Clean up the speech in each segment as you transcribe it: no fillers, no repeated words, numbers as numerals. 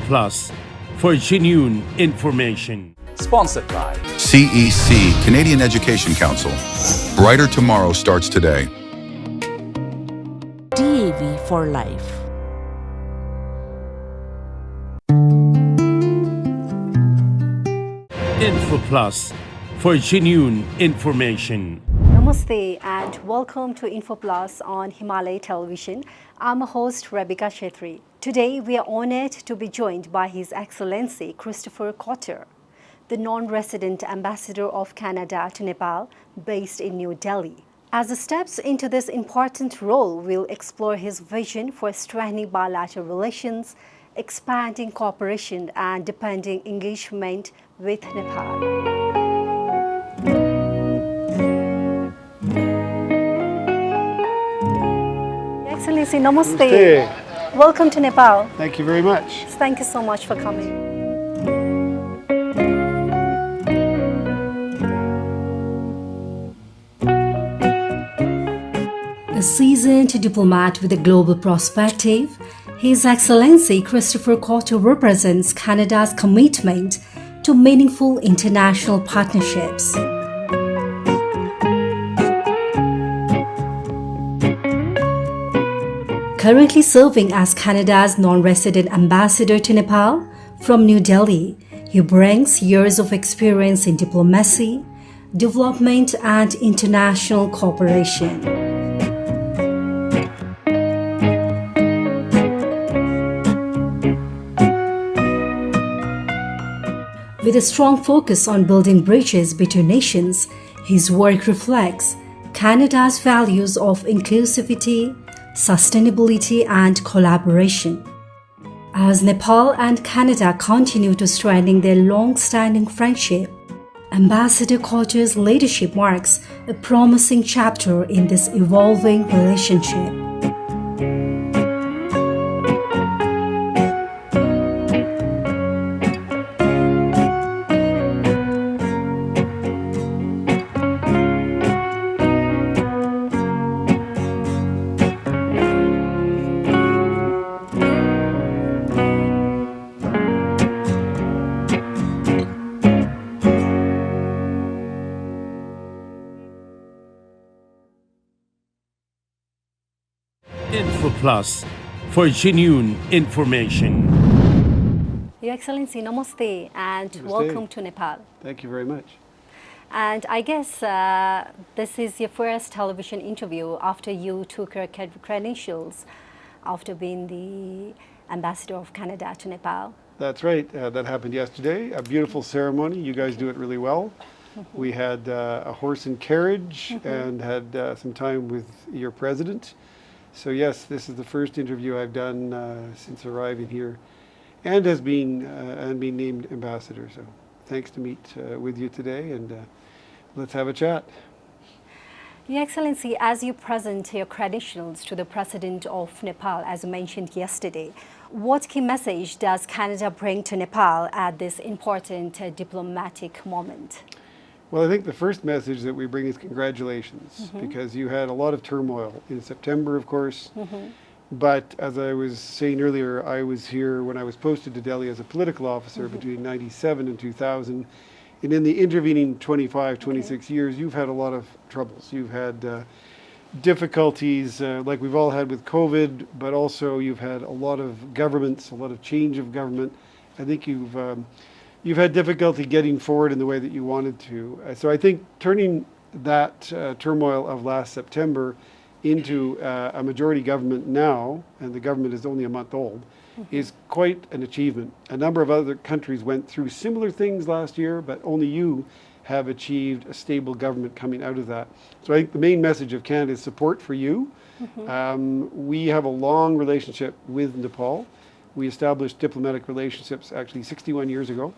InfoPlus for genuine information. Sponsored by CEC, Canadian Education Council. Brighter tomorrow starts today. DAV for life. InfoPlus for genuine information. Namaste and welcome to InfoPlus on Himalaya Television. I'm a host Rebika Chhetri. Today we are honored to be joined by His Excellency Christopher Cooter, the non-resident ambassador of Canada to Nepal based in New Delhi. As he steps into this important role, we'll explore his vision for strengthening bilateral relations, expanding cooperation and deepening engagement with Nepal. Excellency, namaste. Namaste. Welcome to Nepal. Thank you very much. Thank you so much for coming. A seasoned diplomat with a global perspective, His Excellency Christopher Cooter represents Canada's commitment to meaningful international partnerships. Currently serving as Canada's non-resident ambassador to Nepal from New Delhi, he brings years of experience in diplomacy, development and international cooperation. With a strong focus on building bridges between nations, his work reflects Canada's values of inclusivity, sustainability and collaboration. As Nepal and Canada continue to strengthen their long-standing friendship, Ambassador Cooter's leadership marks a promising chapter in this evolving relationship. InfoPlus for genuine information. Your Excellency, namaste and Namaste. welcome to Nepal. Thank you very much. And I guess this is your first television interview after you took your credentials after being the ambassador of Canada to Nepal. That's right. That happened yesterday. A beautiful ceremony. You guys do it really well. We had a horse and carriage and had some time with your president. So yes, this is the first interview I've done since arriving here, and has been named ambassador. So thanks to meet with you today, and let's have a chat. Your Excellency, as you present your credentials to the President of Nepal, as mentioned yesterday, what key message does Canada bring to Nepal at this important diplomatic moment? Well, I think the first message that we bring is congratulations, because you had a lot of turmoil in September, of course. But as I was saying earlier, I was here when I was posted to Delhi as a political officer between 97 and 2000. And in the intervening 25, 26 years, you've had a lot of troubles. You've had difficulties like we've all had with COVID, but also you've had a lot of governments, a lot of change of government. I think you've had difficulty getting forward in the way that you wanted to. So I think turning that turmoil of last September into a majority government now, and the government is only a month old, is quite an achievement. A number of other countries went through similar things last year, but only you have achieved a stable government coming out of that. So I think the main message of Canada is support for you. We have a long relationship with Nepal. We established diplomatic relationships actually 61 years ago.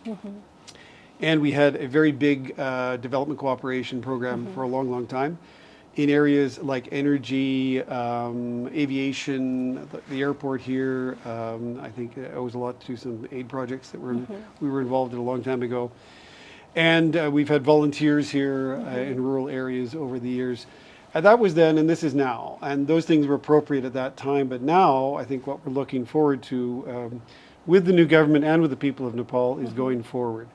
And we had a very big development cooperation program for a long, long time in areas like energy, aviation, the airport here. I think it owes a lot to some aid projects that we were involved in a long time ago. And we've had volunteers here in rural areas over the years. That was then, and this is now. And those things were appropriate at that time. But now, I think what we're looking forward to with the new government and with the people of Nepal is going forward.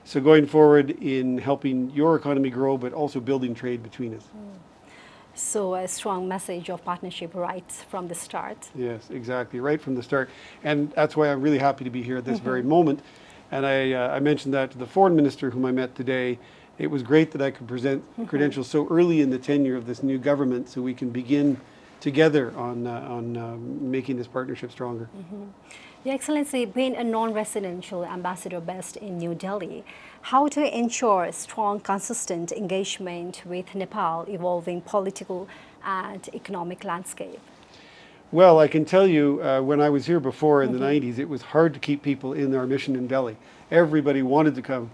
So going forward in helping your economy grow, but also building trade between us. So a strong message of partnership right from the start. Yes, exactly, right from the start. And that's why I'm really happy to be here at this very moment. And I mentioned that to the foreign minister whom I met today. It was great that I could present credentials so early in the tenure of this new government so we can begin together on making this partnership stronger. Your Excellency, being a non-residential ambassador based in New Delhi, how to ensure strong, consistent engagement with Nepal evolving political and economic landscape? Well, I can tell you, when I was here before in the 90s, it was hard to keep people in our mission in Delhi. Everybody wanted to come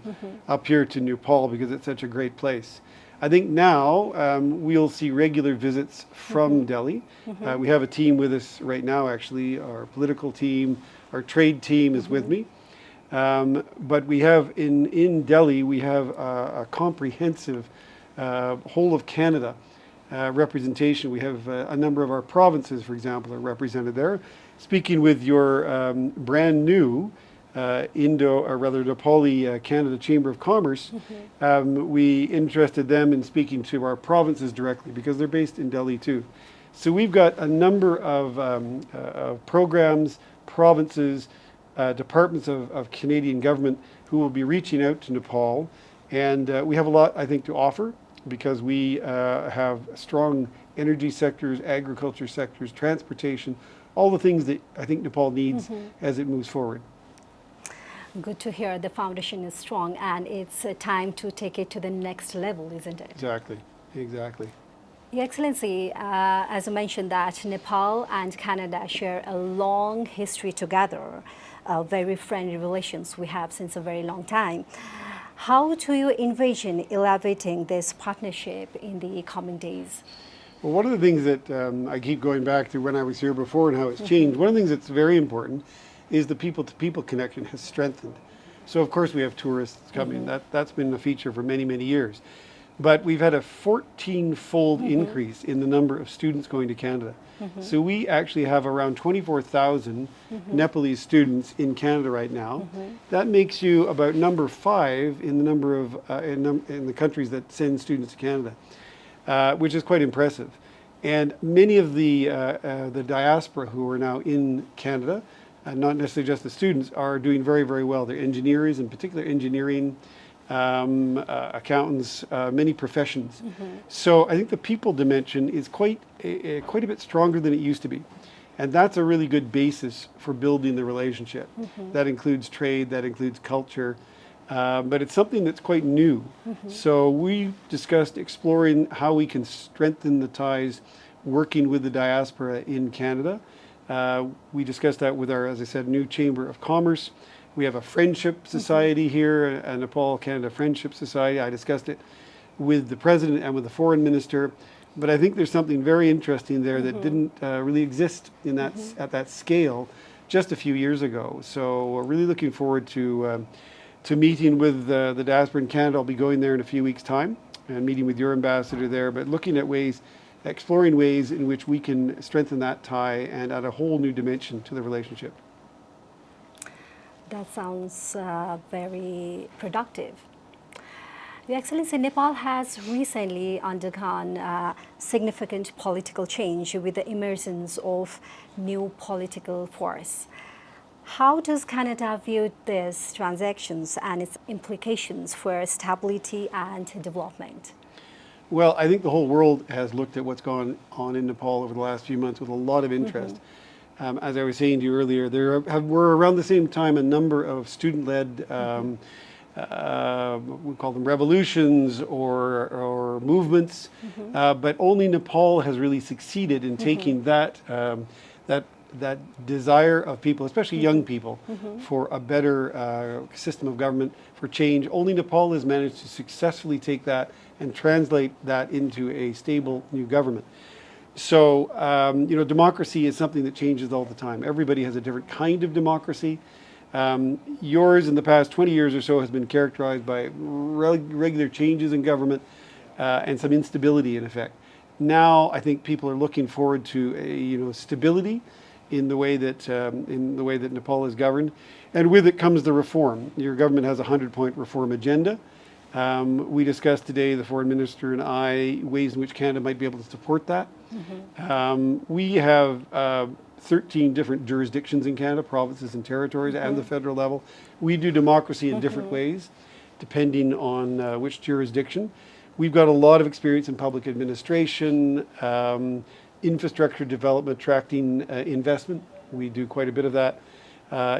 up here to Nepal because it's such a great place. I think now we'll see regular visits from Delhi. We have a team with us right now, actually, our political team, our trade team is with me. But we have in Delhi, we have a comprehensive whole of Canada representation. We have a number of our provinces, for example, are represented there. Speaking with your brand new Nepali Canada Chamber of Commerce, we interested them in speaking to our provinces directly because they're based in Delhi too. So we've got a number of programs, provinces, departments of Canadian government who will be reaching out to Nepal. And we have a lot, I think, to offer because we have strong energy sectors, agriculture sectors, transportation, all the things that I think Nepal needs as it moves forward. Good to hear the foundation is strong and it's time to take it to the next level, isn't it? Exactly, exactly. Your Excellency, as I mentioned that Nepal and Canada share a long history together, very friendly relations we have since a very long time. How do you envision elevating this partnership in the coming days? Well, one of the things that I keep going back to when I was here before and how it's changed, one of the things that's very important is the people-to-people connection has strengthened. So of course we have tourists coming. That's been a feature for many, many years. But we've had a 14-fold increase in the number of students going to Canada. So we actually have around 24,000 Nepalese students in Canada right now. That makes you about number 5 in the number of in the countries that send students to Canada, which is quite impressive. And many of the diaspora who are now in Canada, not necessarily just the students, are doing very, very well. They're engineers, in particular engineering, accountants, many professions. So I think the people dimension is quite a bit stronger than it used to be. And that's a really good basis for building the relationship. That includes trade, that includes culture, but it's something that's quite new. So we discussed exploring how we can strengthen the ties working with the diaspora in Canada. We discussed that with our, as I said, new Chamber of Commerce. We have a friendship society here, a Nepal-Canada Friendship Society. I discussed it with the President and with the Foreign Minister. But I think there's something very interesting there that didn't really exist in that at that scale just a few years ago. So we're really looking forward to meeting with the diaspora in Canada. I'll be going there in a few weeks' time and meeting with your ambassador there, but looking at ways, exploring ways in which we can strengthen that tie and add a whole new dimension to the relationship. That sounds very productive. Your Excellency, Nepal has recently undergone significant political change with the emergence of new political force. How does Canada view these transactions and its implications for stability and development? Well, I think the whole world has looked at what's gone on in Nepal over the last few months with a lot of interest. As I was saying to you earlier, there were around the same time a number of student-led, we call them revolutions or movements, but only Nepal has really succeeded in taking that desire of people, especially young people, for a better system of government, for change. Only Nepal has managed to successfully take that and translate that into a stable new government. So, democracy is something that changes all the time. Everybody has a different kind of democracy. Yours in the past 20 years or so has been characterized by regular changes in government and some instability in effect. Now, I think people are looking forward to stability in the way that Nepal is governed, and with it comes the reform. Your government has a 100-point reform agenda. We discussed today, the foreign minister and I, ways in which Canada might be able to support that. We have 13 different jurisdictions in Canada, provinces and territories, and the federal level. We do democracy in different ways, depending on which jurisdiction. We've got a lot of experience in public administration, infrastructure development, attracting investment. We do quite a bit of that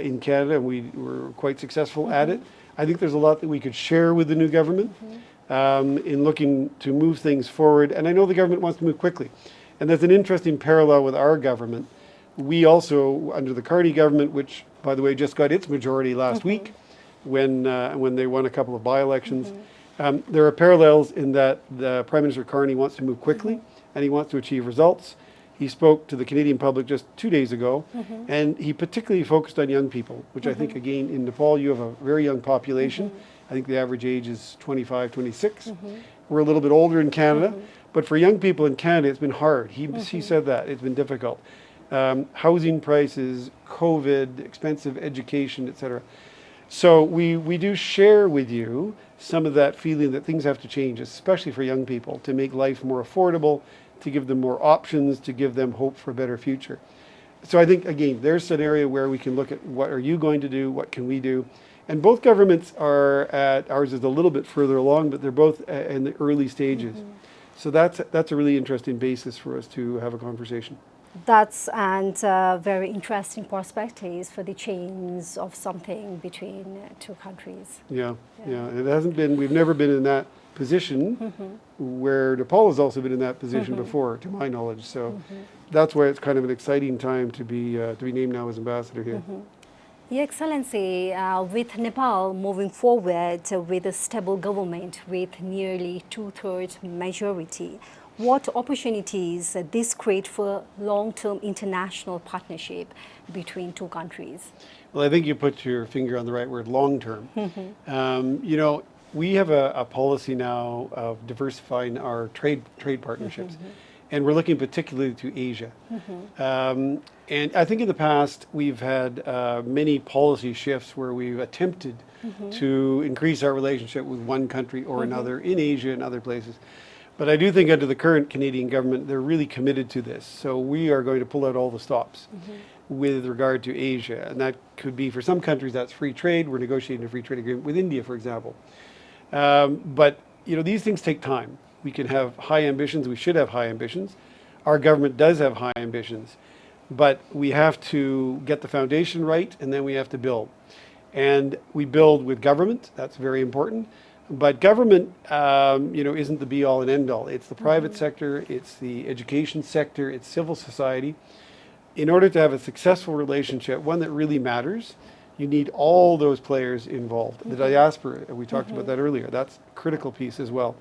in Canada, and we're quite successful at it. I think there's a lot that we could share with the new government in looking to move things forward. And I know the government wants to move quickly. And there's an interesting parallel with our government. We also, under the Carney government, which, by the way, just got its majority last week when they won a couple of by-elections, there are parallels in that the Prime Minister Carney wants to move quickly and he wants to achieve results. He spoke to the Canadian public just 2 days ago, and he particularly focused on young people, which I think, again, in Nepal, you have a very young population. I think the average age is 25, 26. We're a little bit older in Canada, but for young people in Canada, it's been hard. He said that. It's been difficult. Housing prices, COVID, expensive education, etc. So we do share with you some of that feeling that things have to change, especially for young people, to make life more affordable, to give them more options, to give them hope for a better future. So I think, again, there's an area where we can look at what are you going to do, what can we do? And both governments are at, ours is a little bit further along, but they're both in the early stages. So that's a really interesting basis for us to have a conversation. That's very interesting perspectives for the change of something between two countries. Yeah. It hasn't been, we've never been in that position where Nepal has also been in that position before, to my knowledge. So that's why it's kind of an exciting time to be named now as ambassador here. Your Excellency, with Nepal moving forward with a stable government with nearly 2/3 majority, what opportunities this create for long-term international partnership between two countries? Well, I think you put your finger on the right word, long-term. You know, we have a policy now of diversifying our trade partnerships, and we're looking particularly to Asia. And I think in the past we've had many policy shifts where we've attempted to increase our relationship with one country or another in Asia and other places. But I do think under the current Canadian government, they're really committed to this. So we are going to pull out all the stops with regard to Asia. And that could be, for some countries, that's free trade. We're negotiating a free trade agreement with India, for example. But, you know, these things take time. We can have high ambitions. We should have high ambitions. Our government does have high ambitions. But we have to get the foundation right, and then we have to build. And we build with government. That's very important. But government, you know, isn't the be-all and end-all. It's the private sector, it's the education sector, it's civil society. In order to have a successful relationship, one that really matters, you need all those players involved. The diaspora, we talked about that earlier, that's a critical piece as well.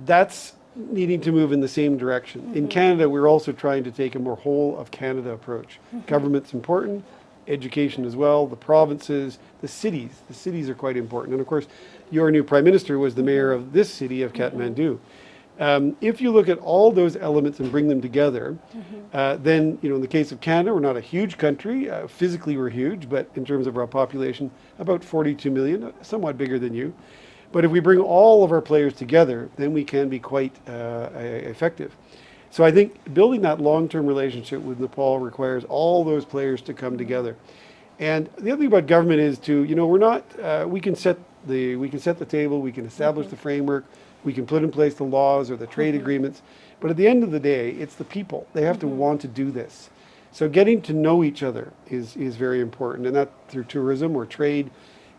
That's needing to move in the same direction. In Canada, we're also trying to take a more whole of Canada approach. Government's important, education as well, the provinces, the cities are quite important. And of course, your new Prime Minister was the mayor of this city of Kathmandu. If you look at all those elements and bring them together, then, you know, in the case of Canada, we're not a huge country. Physically, we're huge, but in terms of our population, about 42 million, somewhat bigger than you. But if we bring all of our players together, then we can be quite effective. So I think building that long-term relationship with Nepal requires all those players to come together. And the other thing about government is to, you know, we're not, we can set the table, we can establish the framework, we can put in place the laws or the trade agreements, but at the end of the day, it's the people. They have to want to do this. So getting to know each other is very important, and that through tourism or trade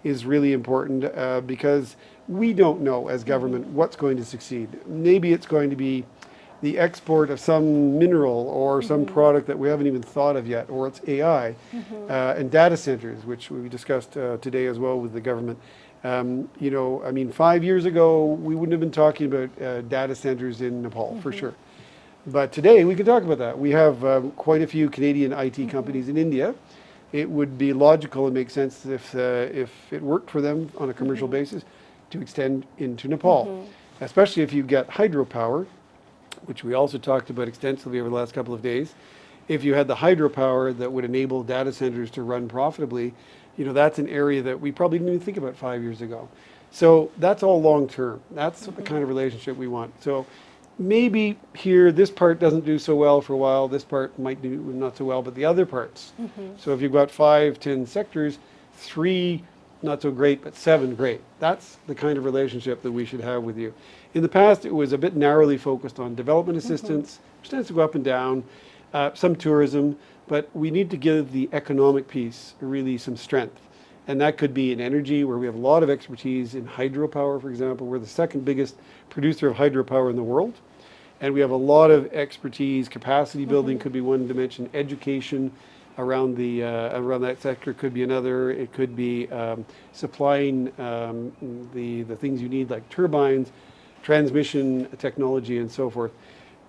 is really important because we don't know as government what's going to succeed. Maybe it's going to be the export of some mineral or some product that we haven't even thought of yet, or it's AI and data centers, which we discussed today as well with the government. You know, I mean, 5 years ago, we wouldn't have been talking about data centers in Nepal, for sure. But today, we can talk about that. We have quite a few Canadian IT companies in India. It would be logical and make sense if it worked for them on a commercial basis to extend into Nepal, especially if you get hydropower, which we also talked about extensively over the last couple of days. If you had the hydropower that would enable data centers to run profitably, that's an area that we probably didn't even think about 5 years ago. So that's all long term. That's the kind of relationship we want. So maybe here, this part doesn't do so well for a while, this part might do not so well, but the other parts. So if you've got 5, 10 sectors, 3 not so great, but 7 great. That's the kind of relationship that we should have with you. In the past, it was a bit narrowly focused on development assistance, which tends to go up and down, some tourism, but we need to give the economic piece really some strength. And that could be in energy, where we have a lot of expertise in hydropower, for example. We're the second biggest producer of hydropower in the world. And we have a lot of expertise. Capacity building could be one dimension. Education around that sector could be another. It could be supplying the things you need, like turbines, transmission technology, and so forth.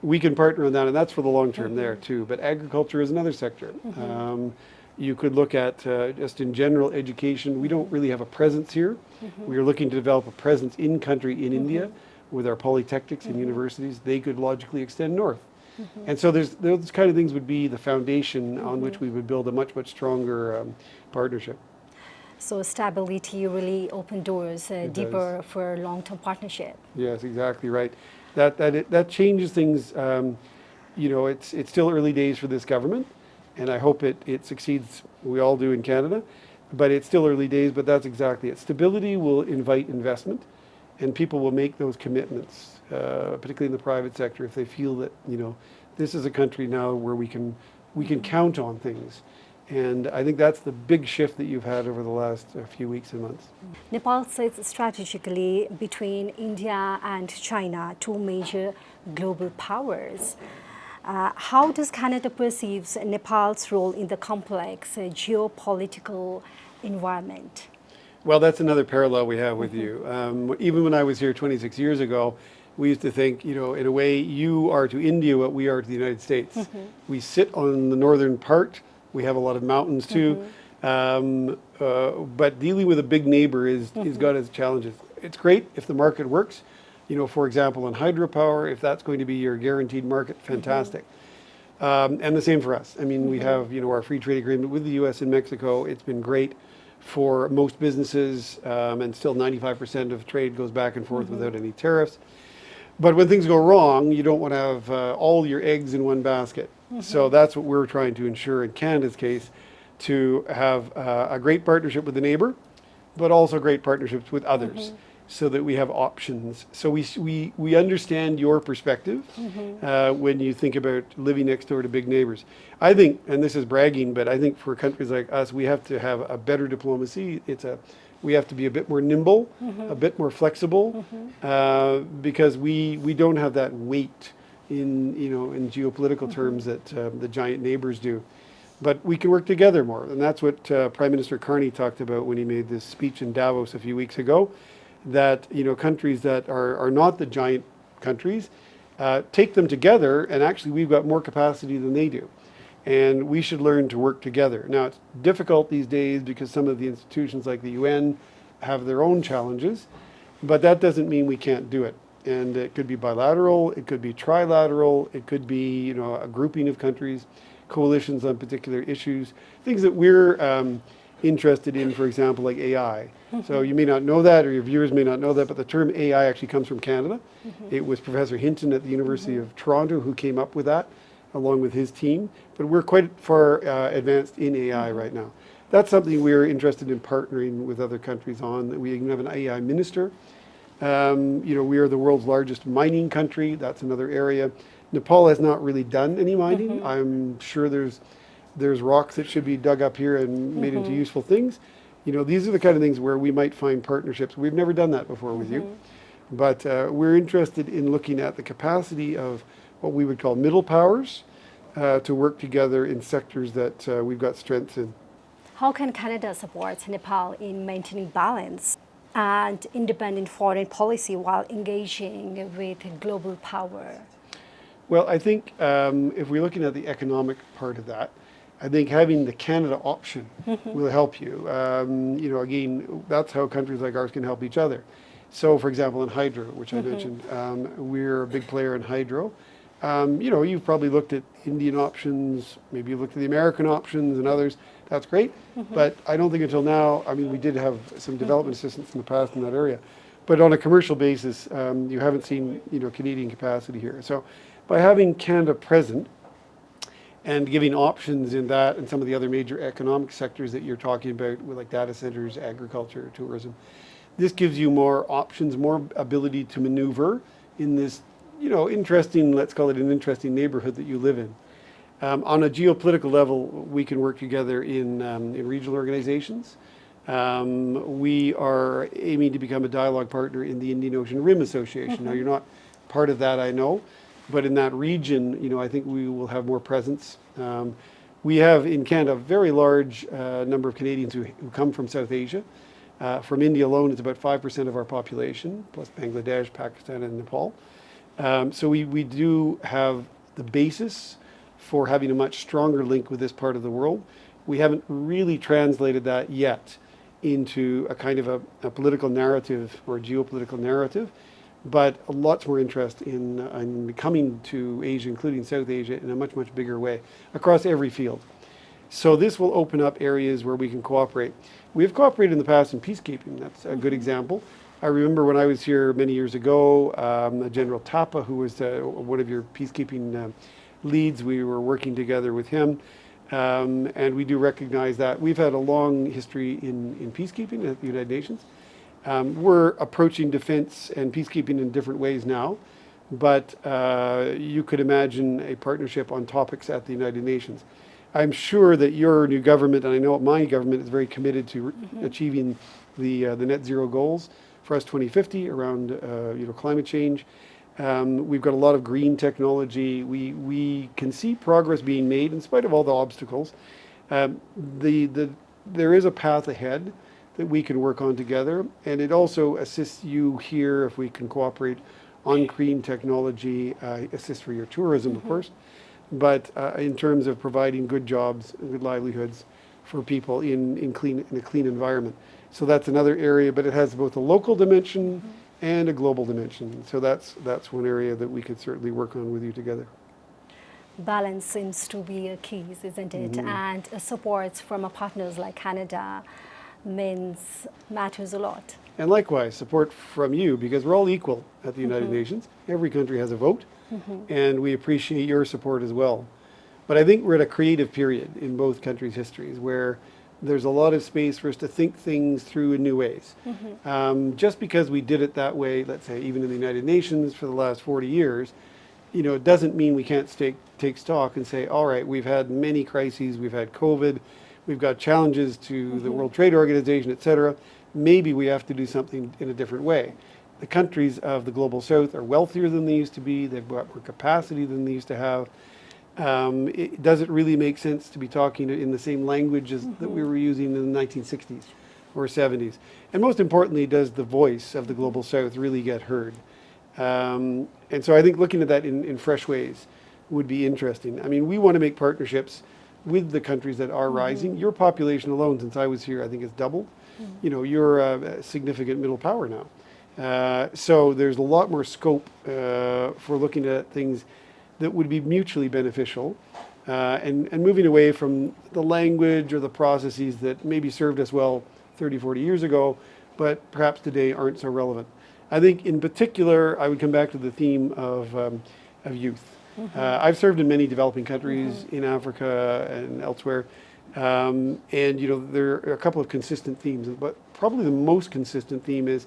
We can partner on that, and that's for the long term there too. But agriculture is another sector. You could look at just in general education. We don't really have a presence here. We are looking to develop a presence in country in India with our polytechnics and universities. They could logically extend north. And so those kind of things would be the foundation on which we would build a much, much stronger partnership. So stability really open doors deeper does. for long-term partnership. Yes, exactly right. That changes things. It's still early days for this government, and I hope it succeeds. We all do in Canada, but it's still early days. But that's exactly it. Stability will invite investment, and people will make those commitments, particularly in the private sector, if they feel that this is a country now where we can count on things. And I think that's the big shift that you've had over the last few weeks and months. Nepal sits strategically between India and China, two major global powers. How does Canada perceive Nepal's role in the complex geopolitical environment? Well, that's another parallel we have with you. Even when I was here 26 years ago, we used to think, in a way, you are to India what we are to the United States. We sit on the northern part. We have a lot of mountains too. But dealing with a big neighbor is got its challenges. It's great if the market works. For example, in hydropower, if that's going to be your guaranteed market, fantastic. And the same for us. I mean, we have, our free trade agreement with the US and Mexico. It's been great for most businesses, and still 95% of trade goes back and forth without any tariffs. But when things go wrong, you don't want to have all your eggs in one basket. So that's what we're trying to ensure in Canada's case, to have a great partnership with the neighbor, but also great partnerships with others, so that we have options. So we understand your perspective when you think about living next door to big neighbors. I think, and this is bragging, but I think for countries like us, we have to have a better diplomacy. We have to be a bit more nimble, a bit more flexible, because we don't have that weight in geopolitical terms that the giant neighbors do. But we can work together more, and that's what Prime Minister Carney talked about when he made this speech in Davos a few weeks ago. That countries that are not the giant countries, take them together, and actually we've got more capacity than they do. And we should learn to work together. Now, it's difficult these days because some of the institutions like the UN have their own challenges, but that doesn't mean we can't do it. And it could be bilateral, it could be trilateral, it could be a grouping of countries, coalitions on particular issues, things that we're interested in, for example, like AI. So you may not know that, or your viewers may not know that, but the term AI actually comes from Canada. It was Professor Hinton at the University of Toronto who came up with that, along with his team. But we're quite far advanced in AI right now. That's something we're interested in partnering with other countries on. We even have an AI minister. We are the world's largest mining country. That's another area. Nepal has not really done any mining. I'm sure there's rocks that should be dug up here and made into useful things. These are the kind of things where we might find partnerships. We've never done that before with you. But we're interested in looking at the capacity of what we would call middle powers to work together in sectors that we've got strengths in. How can Canada support Nepal in maintaining balance and independent foreign policy while engaging with global power? Well, I think if we're looking at the economic part of that, I think having the Canada option will help you. Again, that's how countries like ours can help each other. So, for example, in hydro, which I mentioned, we're a big player in hydro. You've probably looked at Indian options, maybe you've looked at the American options and others. That's great. But I don't think until now, I mean, we did have some development assistance in the past in that area. But on a commercial basis, you haven't seen, Canadian capacity here. So by having Canada present and giving options in that and some of the other major economic sectors that you're talking about, with like data centers, agriculture, tourism, this gives you more options, more ability to maneuver in this, interesting, let's call it an interesting neighborhood that you live in. On a geopolitical level, we can work together in regional organizations. We are aiming to become a dialogue partner in the Indian Ocean Rim Association. Now, you're not part of that, I know, but in that region, I think we will have more presence. We have in Canada a very large number of Canadians who come from South Asia. From India alone, it's about 5% of our population, plus Bangladesh, Pakistan, and Nepal. So we do have the basis for having a much stronger link with this part of the world. We haven't really translated that yet into a kind of a political narrative or a geopolitical narrative, but lots more interest in coming to Asia, including South Asia, in a much, much bigger way across every field. So this will open up areas where we can cooperate. We've cooperated in the past in peacekeeping. That's a good example. I remember when I was here many years ago, General Tapa, who was one of your peacekeeping leads, we were working together with him. And we do recognize that. We've had a long history in peacekeeping at the United Nations. We're approaching defense and peacekeeping in different ways now, but you could imagine a partnership on topics at the United Nations. I'm sure that your new government, and I know my government, is very committed to achieving the net zero goals for us 2050 around climate change. We've got a lot of green technology. We can see progress being made in spite of all the obstacles. There is a path ahead that we can work on together, and it also assists you here if we can cooperate on green technology, assist for your tourism, of course, but in terms of providing good jobs and good livelihoods for people in a clean environment. So that's another area, but it has both a local dimension and a global dimension. So that's one area that we could certainly work on with you together. Balance seems to be a key, isn't it? And support from our partners like Canada matters a lot. And likewise, support from you, because we're all equal at the United Nations. Every country has a vote, and we appreciate your support as well. But I think we're at a creative period in both countries' histories where there's a lot of space for us to think things through in new ways. Just because we did it that way, let's say even in the United Nations for the last 40 years, it doesn't mean we can't take stock and say, all right, we've had many crises, we've had COVID, we've got challenges to the World Trade Organization, et cetera. Maybe we have to do something in a different way. The countries of the Global South are wealthier than they used to be, they've got more capacity than they used to have. Does it really make sense to be talking in the same language as that we were using in the 1960s or 70s? And most importantly, does the voice of the Global South really get heard? And so I think looking at that in fresh ways would be interesting. I mean, we want to make partnerships with the countries that are rising. Your population alone, since I was here, I think has doubled. You're a significant middle power now. So there's a lot more scope for looking at things that would be mutually beneficial and moving away from the language or the processes that maybe served us well 30, 40 years ago, but perhaps today aren't so relevant. I think in particular, I would come back to the theme of youth. I've served in many developing countries in Africa and elsewhere, and there are a couple of consistent themes, but probably the most consistent theme is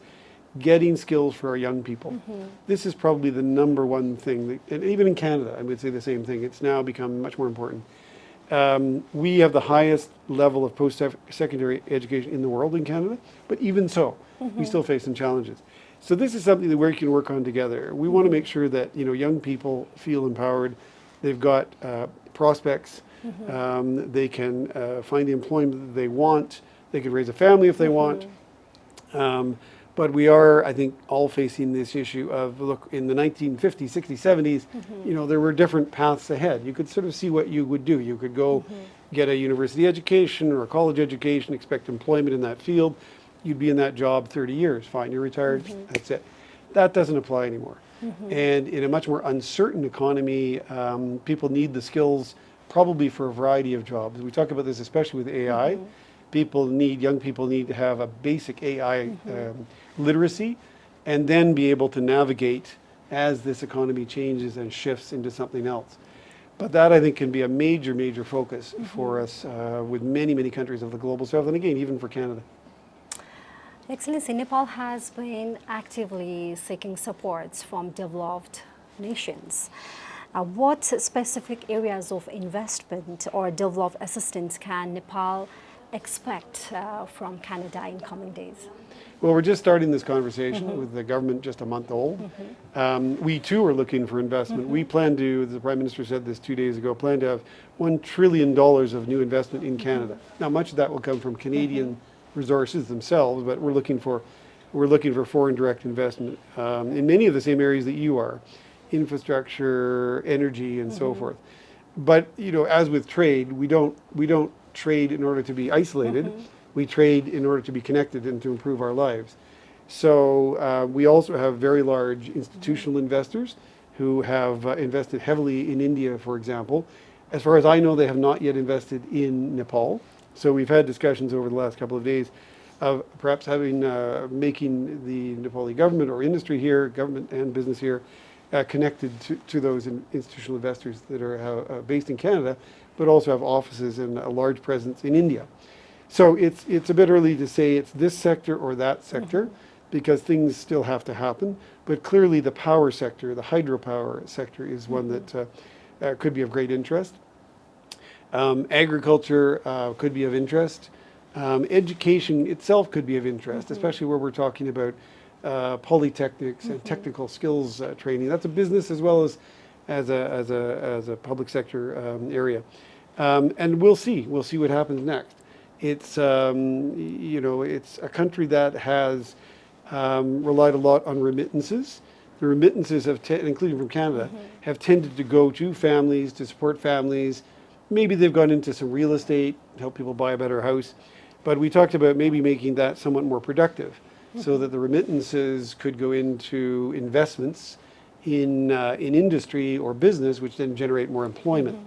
getting skills for our young people. This is probably the number one thing, and even in Canada, I would say the same thing. It's now become much more important. We have the highest level of post-secondary education in the world in Canada, but even so, we still face some challenges. So this is something that we can work on together. We want to make sure that young people feel empowered. They've got prospects. They can find the employment that they want. They can raise a family if they want. But we are, I think, all facing this issue of, look, in the 1950s, 60s, 70s, there were different paths ahead. You could sort of see what you would do. You could go get a university education or a college education, expect employment in that field. You'd be in that job 30 years. Fine, you're retired, that's it. That doesn't apply anymore. And in a much more uncertain economy, people need the skills probably for a variety of jobs. We talk about this especially with AI. Young people need to have a basic AI literacy and then be able to navigate as this economy changes and shifts into something else. But that, I think, can be a major, major focus for us with many, many countries of the global south, and again, even for Canada. Excellency, Nepal has been actively seeking supports from developed nations. What specific areas of investment or development assistance can Nepal expect from Canada in coming days? Well, we're just starting this conversation with the government just a month old. We too are looking for investment. We plan to, the Prime Minister said this 2 days ago, plan to have $1 trillion of new investment in Canada. Now, much of that will come from Canadian resources themselves, but we're looking for foreign direct investment in many of the same areas that you are, infrastructure, energy, and so forth. But as with trade, we don't trade in order to be isolated. We trade in order to be connected and to improve our lives. So we also have very large institutional investors who have invested heavily in India, for example. As far as I know, they have not yet invested in Nepal. So we've had discussions over the last couple of days of perhaps making the Nepali government or industry here, government and business here, connected to those institutional investors that are based in Canada, but also have offices and a large presence in India. So it's a bit early to say it's this sector or that sector, because things still have to happen. But clearly the power sector, the hydropower sector, is one that could be of great interest. Agriculture could be of interest. Education itself could be of interest, especially where we're talking about polytechnics and technical skills training. That's a business as well as a public sector area. And we'll see what happens next. It's it's a country that has relied a lot on remittances. The remittances including from Canada, have tended to go to families, to support families. Maybe they've gone into some real estate, help people buy a better house. But we talked about maybe making that somewhat more productive, so that the remittances could go into investments in industry or business, which then generate more employment.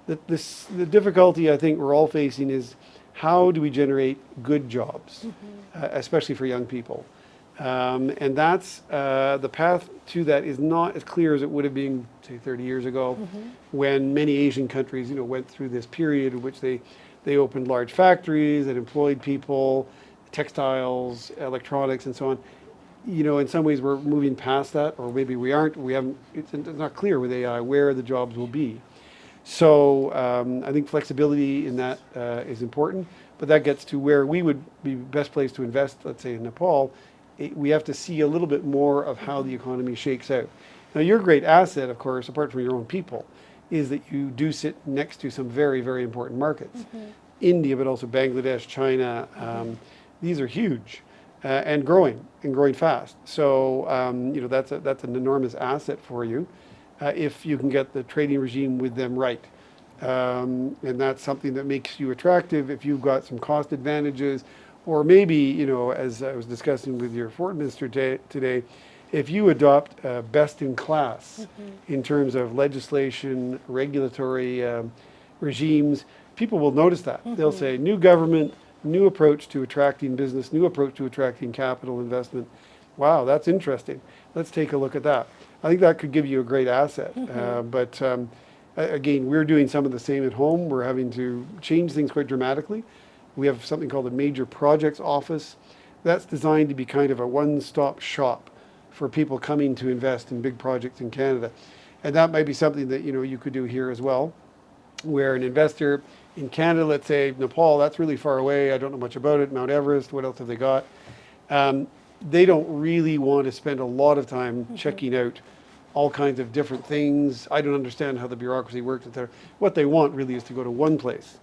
The difficulty I think we're all facing is, how do we generate good jobs, especially for young people? And that's the path to that is not as clear as it would have been, say, 30 years ago, when many Asian countries, went through this period in which they opened large factories that employed people, textiles, electronics, and so on. In some ways we're moving past that, or maybe we aren't. It's not clear with AI where the jobs will be. So I think flexibility in that is important, but that gets to where we would be best placed to invest, let's say in Nepal. We have to see a little bit more of how the economy shakes out. Now, your great asset, of course, apart from your own people, is that you do sit next to some very, very important markets. India, but also Bangladesh, China, these are huge and growing fast. So, that's an enormous asset for you if you can get the trading regime with them right. And that's something that makes you attractive if you've got some cost advantages, or maybe, as I was discussing with your foreign minister today, if you adopt best in class in terms of legislation, regulatory regimes, people will notice that. They'll say, new government, new approach to attracting business, new approach to attracting capital investment. Wow, that's interesting. Let's take a look at that. I think that could give you a great asset. But again, we're doing some of the same at home. We're having to change things quite dramatically. We have something called a major projects office. That's designed to be kind of a one-stop shop for people coming to invest in big projects in Canada. And that might be something that you could do here as well, where an investor in Canada, let's say Nepal, that's really far away, I don't know much about it, Mount Everest, what else have they got? They don't really want to spend a lot of time checking out all kinds of different things. I don't understand how the bureaucracy works, etc. What they want really is to go to one place.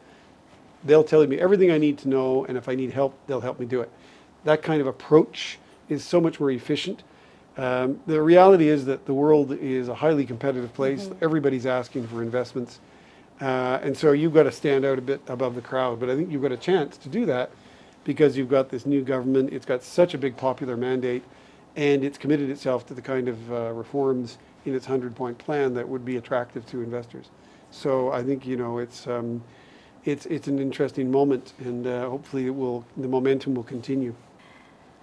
They'll tell me everything I need to know, and if I need help, they'll help me do it. That kind of approach is so much more efficient. The reality is that the world is a highly competitive place. Everybody's asking for investments. And so you've got to stand out a bit above the crowd. But I think you've got a chance to do that because you've got this new government. It's got such a big popular mandate. and it's committed itself to the kind of reforms in its 100-point plan that would be attractive to investors. So I think it's an interesting moment, and hopefully the momentum will continue.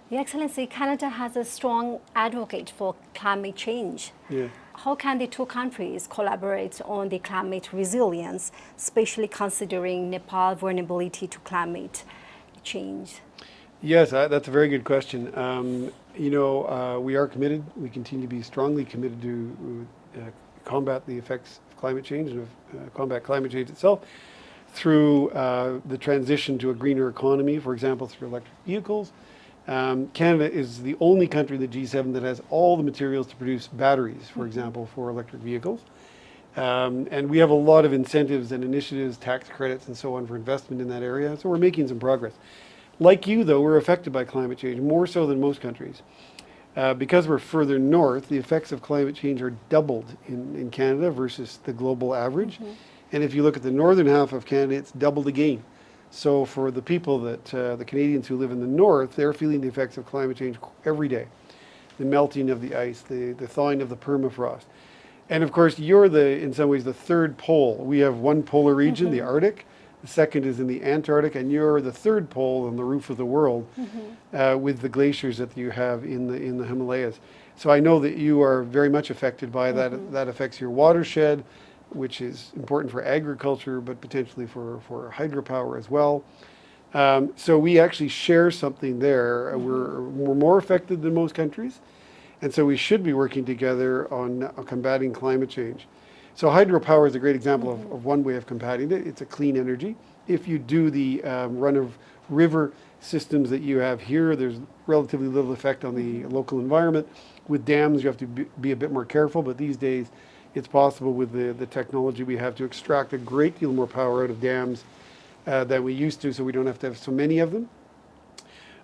Your Excellency, Canada has a strong advocate for climate change. Yeah. How can the two countries collaborate on the climate resilience, especially considering Nepal's vulnerability to climate change? Yes, that's a very good question. We are committed. We continue to be strongly committed to combat the effects of climate change and combat climate change itself through the transition to a greener economy, for example, through electric vehicles. Canada is the only country in the G7 that has all the materials to produce batteries, for example, for electric vehicles. And we have a lot of incentives and initiatives, tax credits and so on for investment in that area. So we're making some progress. Like you, though, we're affected by climate change, more so than most countries. Because we're further north, the effects of climate change are doubled in Canada versus the global average. And if you look at the northern half of Canada, it's doubled again. So for the people the Canadians who live in the north, they're feeling the effects of climate change every day. The melting of the ice, the thawing of the permafrost. And of course, you're in some ways the third pole. We have one polar region, the Arctic. The second is in the Antarctic, and you're the third pole on the roof of the world with the glaciers that you have in the Himalayas. So I know that you are very much affected by that. That affects your watershed, which is important for agriculture, but potentially for hydropower as well. So we actually share something there. We're more affected than most countries, and so we should be working together on combating climate change. So hydropower is a great example of one way of combating it. It's a clean energy. If you do the run-of-river systems that you have here, there's relatively little effect on the local environment. With dams, you have to be a bit more careful, but these days it's possible with the technology we have to extract a great deal more power out of dams than we used to, so we don't have to have so many of them.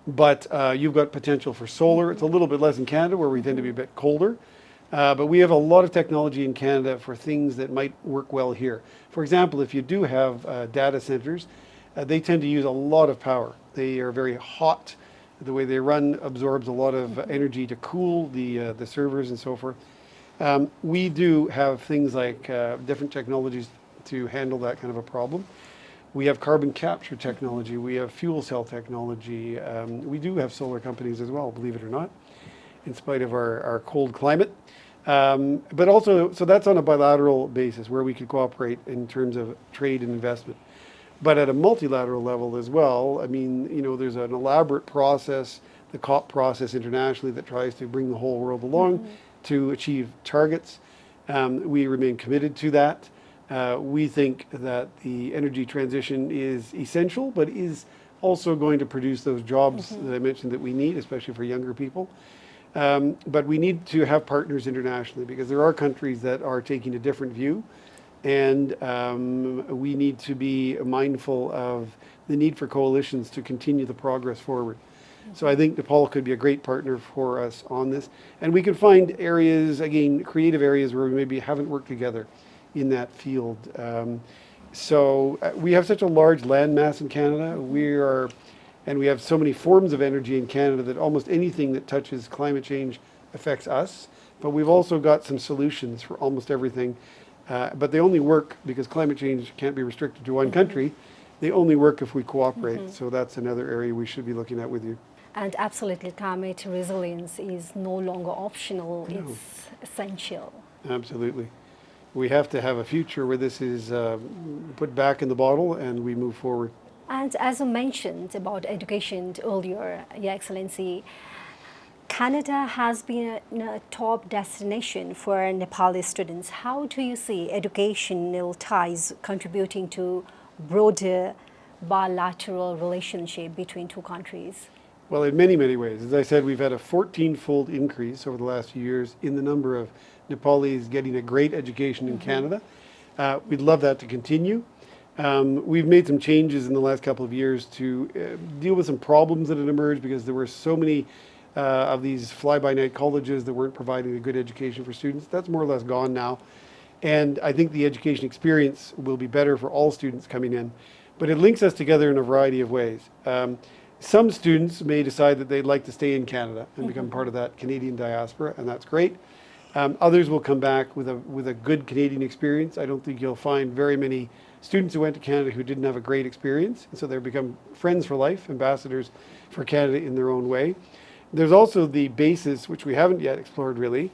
But you've got potential for solar. It's a little bit less in Canada, where we tend to be a bit colder. But we have a lot of technology in Canada for things that might work well here. For example, if you do have data centers, they tend to use a lot of power. They are very hot. The way they run absorbs a lot of energy to cool the servers and so forth. We do have things like different technologies to handle that kind of a problem. We have carbon capture technology. We have fuel cell technology. We do have solar companies as well, believe it or not, in spite of our cold climate. But also, so that's on a bilateral basis where we could cooperate in terms of trade and investment. But at a multilateral level as well, I mean, there's an elaborate process, the COP process internationally, that tries to bring the whole world along to achieve targets. We remain committed to that. We think that the energy transition is essential, but is also going to produce those jobs that I mentioned that we need, especially for younger people. But we need to have partners internationally, because there are countries that are taking a different view, and we need to be mindful of the need for coalitions to continue the progress forward. So I think Nepal could be a great partner for us on this, and we can find areas, again, creative areas where we maybe haven't worked together in that field. So we have such a large landmass in Canada. And we have so many forms of energy in Canada that almost anything that touches climate change affects us. But we've also got some solutions for almost everything. But they only work because climate change can't be restricted to one country. They only work if we cooperate. So that's another area we should be looking at with you. And absolutely, climate resilience is no longer optional. No. It's essential. Absolutely. We have to have a future where this is put back in the bottle and we move forward. And as you mentioned about education earlier, Your Excellency, Canada has been a top destination for Nepali students. How do you see educational ties contributing to broader bilateral relationship between two countries? Well, in many, many ways. As I said, we've had a 14-fold increase over the last few years in the number of Nepalis getting a great education in Canada. We'd love that to continue. We've made some changes in the last couple of years to deal with some problems that had emerged, because there were so many of these fly-by-night colleges that weren't providing a good education for students. That's more or less gone now. And I think the education experience will be better for all students coming in. But it links us together in a variety of ways. Some students may decide that they'd like to stay in Canada and become part of that Canadian diaspora, and that's great. Others will come back with a good Canadian experience. I don't think you'll find very many students who went to Canada who didn't have a great experience, and so they become friends for life, ambassadors for Canada in their own way. There's also the basis, which we haven't yet explored really.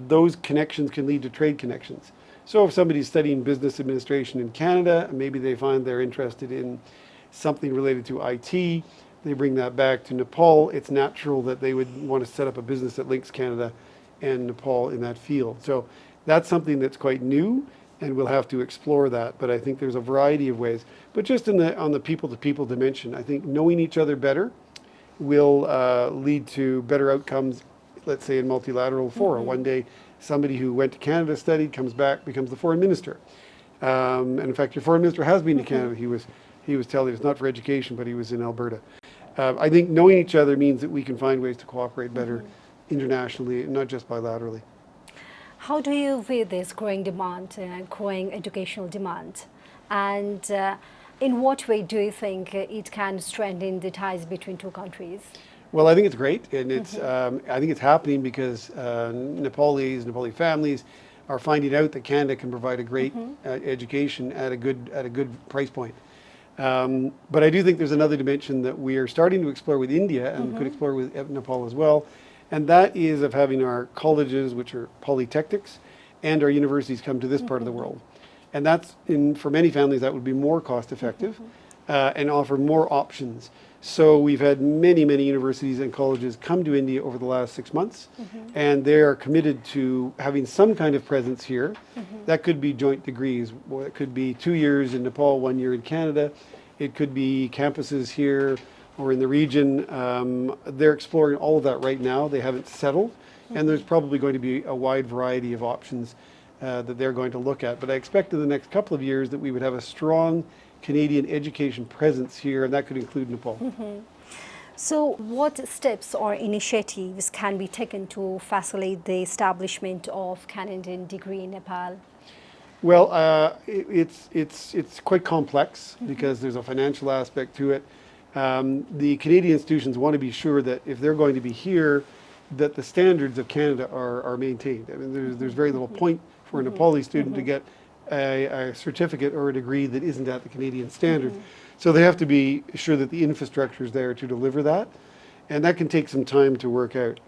Those connections can lead to trade connections. So if somebody's studying business administration in Canada, maybe they find they're interested in something related to IT, they bring that back to Nepal, it's natural that they would want to set up a business that links Canada and Nepal in that field. So that's something that's quite new, and we'll have to explore that. But I think there's a variety of ways. But just on the people-to-people dimension, I think knowing each other better will lead to better outcomes, let's say in multilateral fora. One day, somebody who went to Canada, studied, comes back, becomes the foreign minister. And in fact, your foreign minister has been to Canada. He was telling us, not for education, but he was in Alberta. I think knowing each other means that we can find ways to cooperate better internationally, not just bilaterally. How do you view this growing demand, growing educational demand? And in what way do you think it can strengthen the ties between two countries? Well, I think it's great, and it's I think it's happening because Nepali families are finding out that Canada can provide a great education at a good price point. But I do think there's another dimension that we are starting to explore with India and could explore with Nepal as well, and that is of having our colleges, which are polytechnics, and our universities come to this part of the world. And that's, for many families, that would be more cost effective and offer more options. So we've had many universities and colleges come to India over the last 6 months, and they are committed to having some kind of presence here. That could be joint degrees. It could be 2 years in Nepal, 1 year in Canada. It could be campuses here or in the region. They're exploring all of that right now. They haven't settled, and there's probably going to be a wide variety of options that they're going to look at. But I expect in the next couple of years that we would have a strong Canadian education presence here, and that could include Nepal. So what steps or initiatives can be taken to facilitate the establishment of Canadian degree in Nepal? Well, it's quite complex because there's a financial aspect to it. The Canadian institutions want to be sure that if they're going to be here, that the standards of Canada are maintained. I mean, there's very little point for a Nepali student to get a certificate or a degree that isn't at the Canadian standard. So they have to be sure that the infrastructure is there to deliver that, and that can take some time to work out.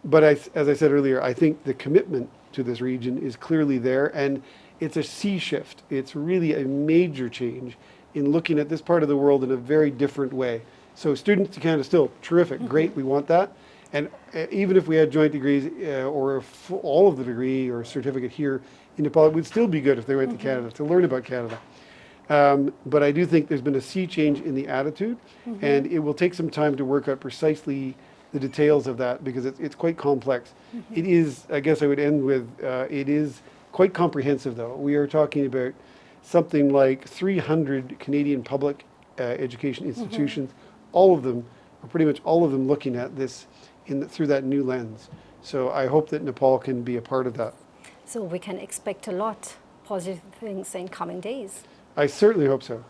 But as I said earlier, I think the commitment to this region is clearly there, and it's a sea shift. It's really a major change in looking at this part of the world in a very different way. So students to Canada still terrific, great, we want that. And even if we had joint degrees or all of the degree or certificate here in Nepal, it would still be good if they went to Canada to learn about Canada. But I do think there's been a sea change in the attitude, and it will take some time to work out precisely the details of that because it's quite complex. It is, I guess I would end with, it is quite comprehensive though. We are talking about something like 300 Canadian public education institutions, all of them, or pretty much all of them, looking at this through that new lens. So I hope that Nepal can be a part of that. So we can expect a lot positive things in coming days. I certainly hope so.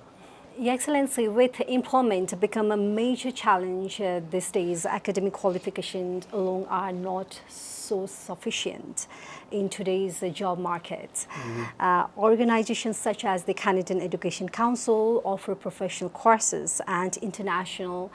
Your Excellency, with employment become a major challenge these days, academic qualifications alone are not so sufficient in today's job market. Organizations such as the Canadian Education Council offer professional courses and international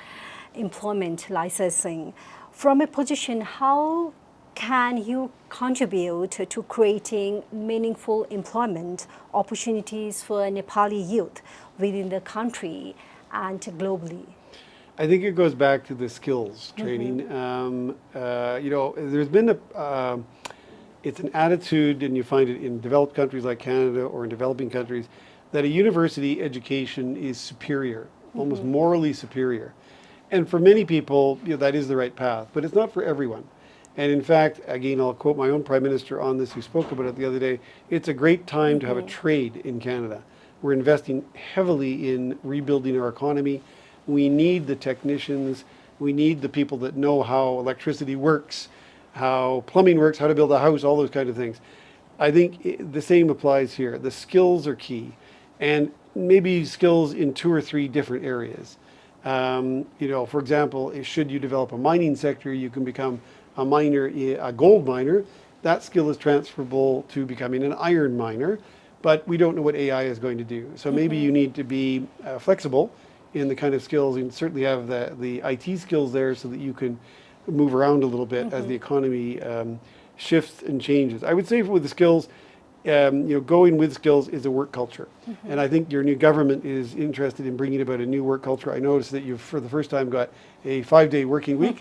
employment licensing. From a position, how can you contribute to creating meaningful employment opportunities for Nepali youth within the country and globally? I think it goes back to the skills training. You know, there's been it's an attitude, and you find it in developed countries like Canada or in developing countries, that a university education is superior, almost morally superior. And for many people, you know, that is the right path, but it's not for everyone. And in fact, again, I'll quote my own Prime Minister on this, who spoke about it the other day, it's a great time to have a trade in Canada. We're investing heavily in rebuilding our economy. We need the technicians. We need the people that know how electricity works, how plumbing works, how to build a house, all those kind of things. I think the same applies here. The skills are key, and maybe skills in 2 or 3 different areas. For example, should you develop a mining sector, you can become a miner, a gold miner. That skill is transferable to becoming an iron miner, but we don't know what AI is going to do. So maybe you need to be flexible in the kind of skills, and certainly have the IT skills there so that you can move around a little bit as the economy shifts and changes. I would say with the skills, going with skills is a work culture. And I think your new government is interested in bringing about a new work culture. I noticed that you've, for the first time, got a 5-day working week.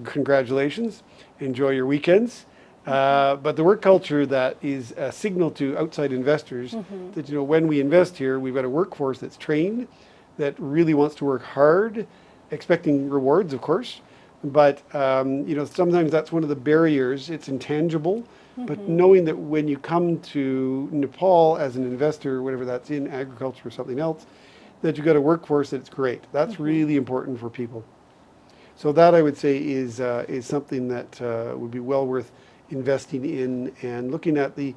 Congratulations. Enjoy your weekends. But the work culture that is a signal to outside investors that, when we invest here, we've got a workforce that's trained, that really wants to work hard, expecting rewards, of course. But, sometimes that's one of the barriers. It's intangible. But knowing that when you come to Nepal as an investor, whatever that's in agriculture or something else, that you've got a workforce that's great. That's really important for people. So that, I would say, is something that would be well worth investing in, and looking at the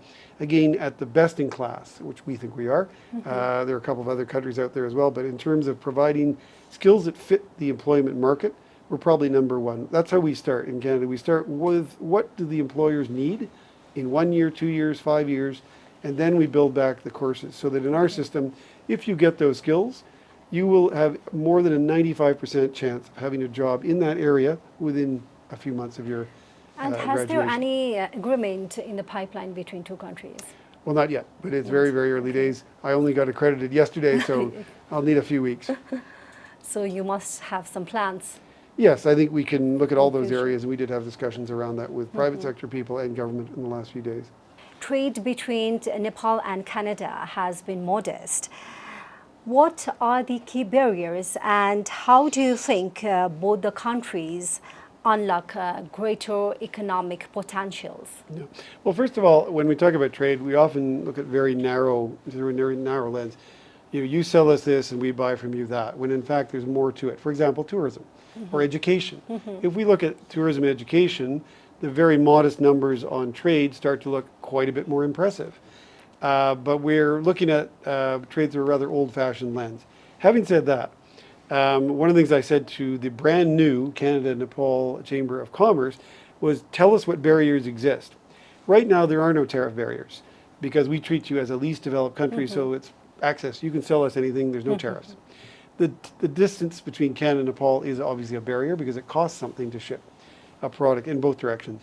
best in class, which we think we are. There are a couple of other countries out there as well, but in terms of providing skills that fit the employment market, we're probably number one. That's how we start in Canada. We start with what do the employers need in 1 year, 2 years, 5 years, and then we build back the courses, so that in our system, if you get those skills, you will have more than a 95% chance of having a job in that area within a few months of your And has there any agreement in the pipeline between two countries? Well, not yet, but it's very, very early days. I only got accredited yesterday, so I'll need a few weeks. So you must have some plans. Yes, I think we can look at all those areas, and we did have discussions around that with private sector people and government in the last few days. Trade between Nepal and Canada has been modest. What are the key barriers, and how do you think both the countries unlock greater economic potentials? Yeah. Well, first of all, when we talk about trade, we often look at very narrow lens. You sell us this and we buy from you that, when in fact there's more to it. For example, tourism or education. If we look at tourism and education, the very modest numbers on trade start to look quite a bit more impressive. But we're looking at trade through a rather old-fashioned lens. Having said that, one of the things I said to the brand new Canada-Nepal Chamber of Commerce was, tell us what barriers exist. Right now, there are no tariff barriers because we treat you as a least developed country, so it's access. You can sell us anything, there's no tariffs. The distance between Canada and Nepal is obviously a barrier because it costs something to ship a product in both directions.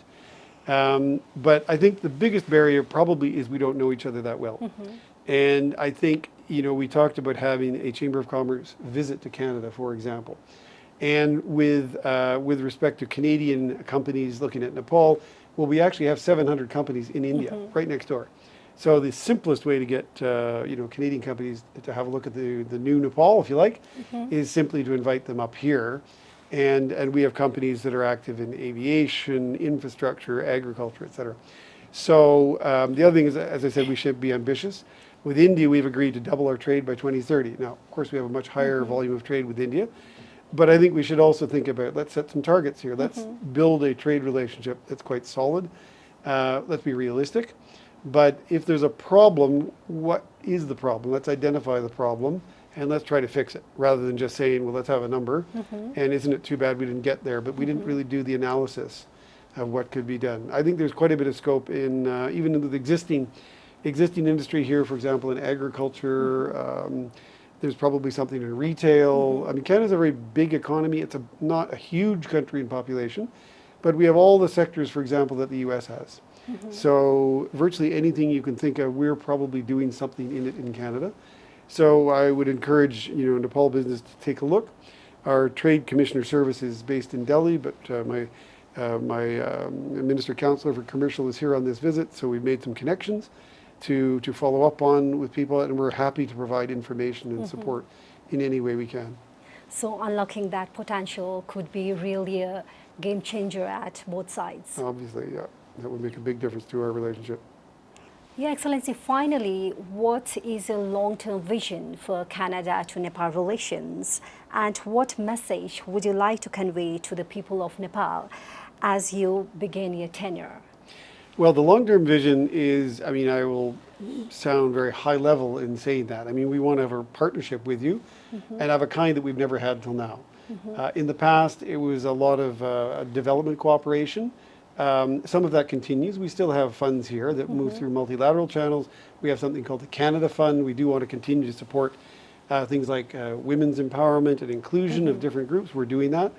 But I think the biggest barrier probably is we don't know each other that well. And I think, we talked about having a Chamber of Commerce visit to Canada, for example. And with respect to Canadian companies looking at Nepal, well, we actually have 700 companies in India, right next door. So the simplest way to get Canadian companies to have a look at the new Nepal, if you like, is simply to invite them up here. And we have companies that are active in aviation, infrastructure, agriculture, et cetera. So the other thing is, as I said, we should be ambitious. With India, we've agreed to double our trade by 2030. Now, of course, we have a much higher volume of trade with India. But I think we should also think about, let's set some targets here. Let's build a trade relationship that's quite solid. Let's be realistic. But if there's a problem, what is the problem? Let's identify the problem and let's try to fix it, rather than just saying, well, let's have a number. And isn't it too bad we didn't get there? But we didn't really do the analysis of what could be done. I think there's quite a bit of scope in, even in the existing industry here, for example, in agriculture. There's probably something in retail. I mean, Canada's a very big economy. It's not a huge country in population, but we have all the sectors, for example, that the US has. So virtually anything you can think of, we're probably doing something in it in Canada. So I would encourage, Nepal business to take a look. Our Trade Commissioner Service is based in Delhi, but my Minister Counselor for Commercial is here on this visit, so we've made some connections to follow up on with people, and we're happy to provide information and support in any way we can. So unlocking that potential could be really a game changer at both sides. Obviously, yeah. That would make a big difference to our relationship. Your Excellency, finally, what is a long-term vision for Canada to Nepal relations, and what message would you like to convey to the people of Nepal as you begin your tenure? Well, the long-term vision is, I will sound very high level in saying that. We want to have a partnership with you. and of a kind that we've never had till now. In the past, it was a lot of development cooperation. Some of that continues. We still have funds here that move through multilateral channels. We have something called the Canada Fund. We do want to continue to support things like women's empowerment and inclusion of different groups. We're doing that.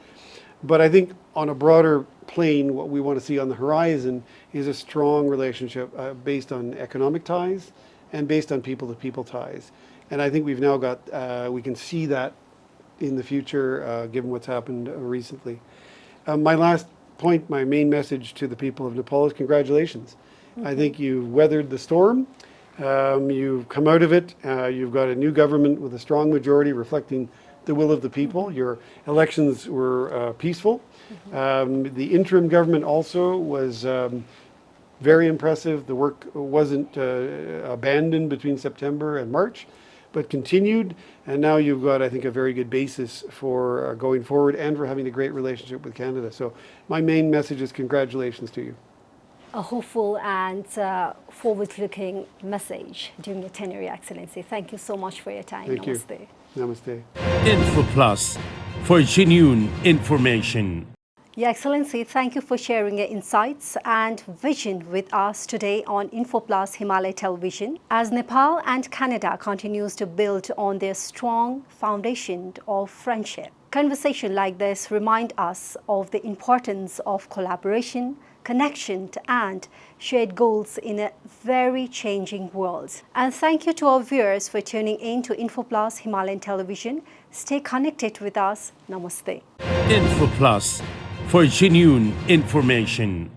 But I think on a broader plane, what we want to see on the horizon is a strong relationship based on economic ties and based on people-to-people ties. And I think we've now got, we can see that in the future, given what's happened recently. My last point, my main message to the people of Nepal is congratulations. I think you've weathered the storm. You've come out of it. You've got a new government with a strong majority reflecting the will of the people. Your elections were peaceful. The interim government also was very impressive. The work wasn't abandoned between September and March, but continued. And now you've got, I think, a very good basis for going forward and for having a great relationship with Canada. So my main message is congratulations to you. A hopeful and forward-looking message during your tenure, Your Excellency. Thank you so much for your time. Thank you. Namaste. Namaste. InfoPlus for genuine information. Your Excellency, thank you for sharing your insights and vision with us today on InfoPlus Himalaya Television. As Nepal and Canada continues to build on their strong foundation of friendship, conversation like this remind us of the importance of collaboration, connection and shared goals in a very changing world. And thank you to our viewers for tuning in to InfoPlus Himalayan Television. Stay connected with us. Namaste. InfoPlus for genuine information.